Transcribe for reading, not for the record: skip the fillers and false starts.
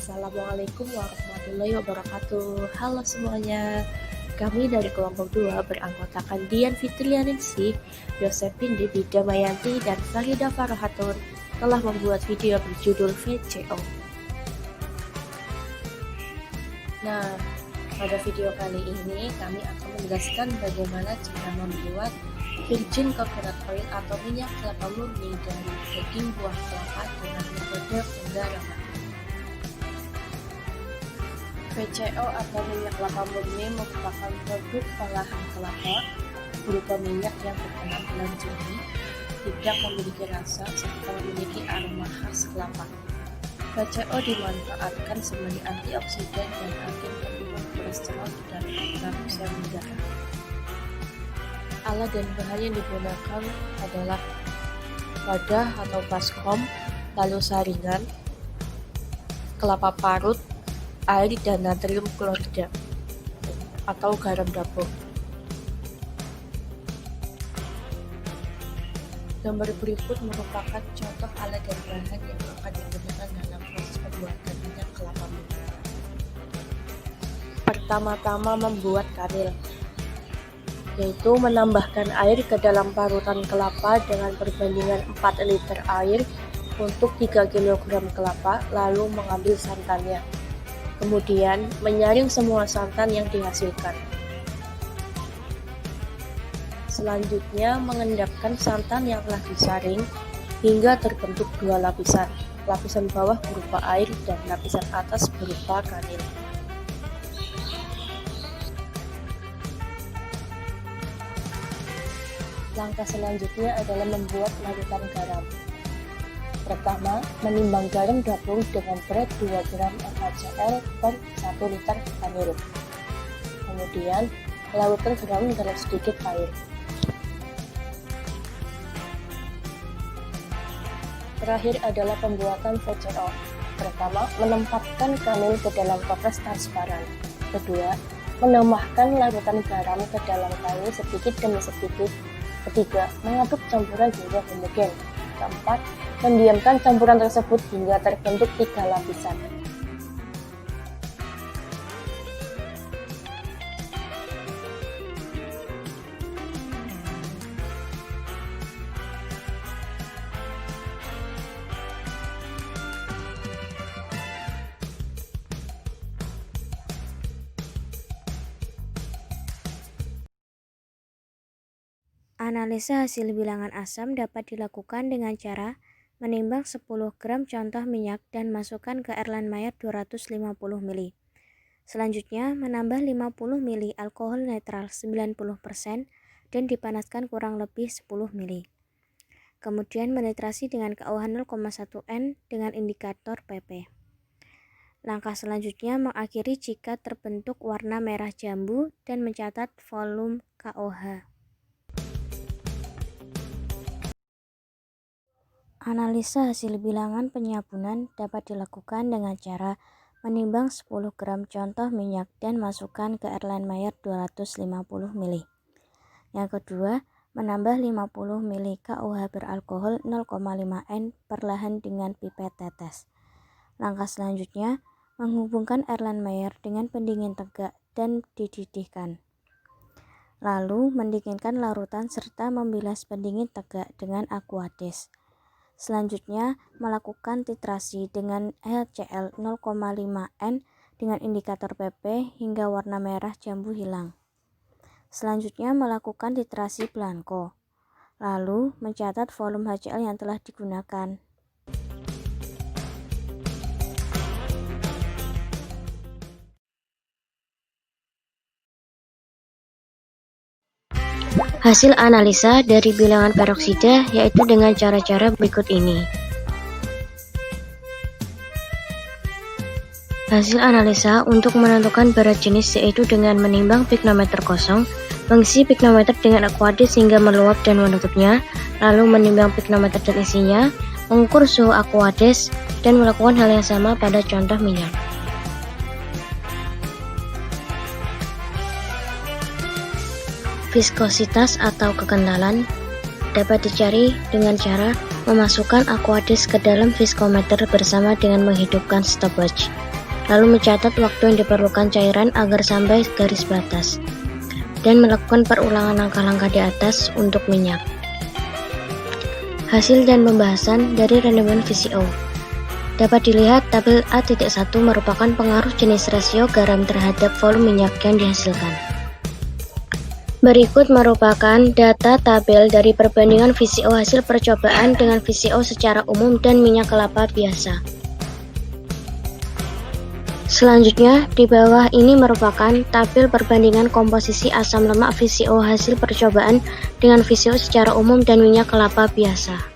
Assalamualaikum warahmatullahi wabarakatuh. Halo semuanya, kami dari kelompok 2 beranggotakan Dian Fitrianingsih, Yosephine Debbie Damayanti, dan Farida Farhatun telah membuat video berjudul VCO. Nah, pada video kali ini kami akan menjelaskan bagaimana cara membuat virgin coconut oil atau minyak kelapa murni dari daging buah kelapa dengan metode penggaraman. VCO atau minyak kelapa murni merupakan produk olahan kelapa berupa minyak yang berkenal dengan jernih, tidak memiliki rasa, serta memiliki aroma khas kelapa. VCO dimanfaatkan sebagai antioksidan dan agen penurun kolesterol dan pengaruh sel darah. Alat dan bahan yang digunakan adalah wadah atau baskom, lalu saringan, kelapa parut, air, dan natrium klorida atau garam dapur. Gambar berikut merupakan contoh alat dan bahan yang akan digunakan dalam proses pembuatan minyak kelapa murni. Pertama-tama membuat kanil, yaitu menambahkan air ke dalam parutan kelapa dengan perbandingan 4 liter air untuk 3 kg kelapa, lalu mengambil santannya. Kemudian menyaring semua santan yang dihasilkan. Selanjutnya mengendapkan santan yang telah disaring hingga terbentuk 2 lapisan. Lapisan bawah berupa air dan lapisan atas berupa kanil. Langkah selanjutnya adalah membuat larutan garam. Pertama, menimbang garam dapur dengan berat 2 gram NaCl per 1 liter kanil. Kemudian, larutkan garam dalam sedikit air. Terakhir adalah pembuatan VCO. Pertama, menempatkan kanil ke dalam toples transparan. Kedua, menambahkan larutan garam ke dalam kanil sedikit demi sedikit. Ketiga, mengaduk campuran hingga homogen. Keempat, mendiamkan campuran tersebut hingga terbentuk 3 lapisan. Analisa hasil bilangan asam dapat dilakukan dengan cara menimbang 10 gram contoh minyak dan masukkan ke Erlenmeyer 250 ml. Selanjutnya, menambah 50 ml alkohol netral 90% dan dipanaskan kurang lebih 10 ml. Kemudian menitrasi dengan KUH 0,1 N dengan indikator pp. Langkah selanjutnya mengakhiri jika terbentuk warna merah jambu dan mencatat volume KUH. Analisa hasil bilangan penyabunan dapat dilakukan dengan cara menimbang 10 gram contoh minyak dan masukkan ke Erlenmeyer 250 ml. Yang kedua, menambah 50 ml KUH beralkohol 0,5 N perlahan dengan pipet tetes. Langkah selanjutnya, menghubungkan Erlenmeyer dengan pendingin tegak dan dididihkan. Lalu, mendinginkan larutan serta membilas pendingin tegak dengan Aquades. Selanjutnya, melakukan titrasi dengan HCl 0,5 N dengan indikator pp hingga warna merah jambu hilang. Selanjutnya, melakukan titrasi blanco. Lalu, mencatat volume HCl yang telah digunakan. Hasil analisa dari bilangan peroksida yaitu dengan cara-cara berikut ini. Hasil analisa untuk menentukan berat jenis yaitu dengan menimbang piknometer kosong, mengisi piknometer dengan Aquades hingga meluap dan menutupnya, lalu menimbang piknometer dan isinya, mengukur suhu Aquades, dan melakukan hal yang sama pada contoh minyak. Viskositas atau kekentalan dapat dicari dengan cara memasukkan Aquades ke dalam viskometer bersama dengan menghidupkan stopwatch. lalu mencatat waktu yang diperlukan cairan agar sampai garis batas, dan melakukan perulangan langkah-langkah di atas untuk minyak. Hasil dan pembahasan dari rendemen VCO. Dapat dilihat tabel A.1 merupakan pengaruh jenis rasio garam terhadap volume minyak yang dihasilkan. Berikut merupakan data tabel dari perbandingan VCO hasil percobaan dengan VCO secara umum dan minyak kelapa biasa. Selanjutnya, di bawah ini merupakan tabel perbandingan komposisi asam lemak VCO hasil percobaan dengan VCO secara umum dan minyak kelapa biasa.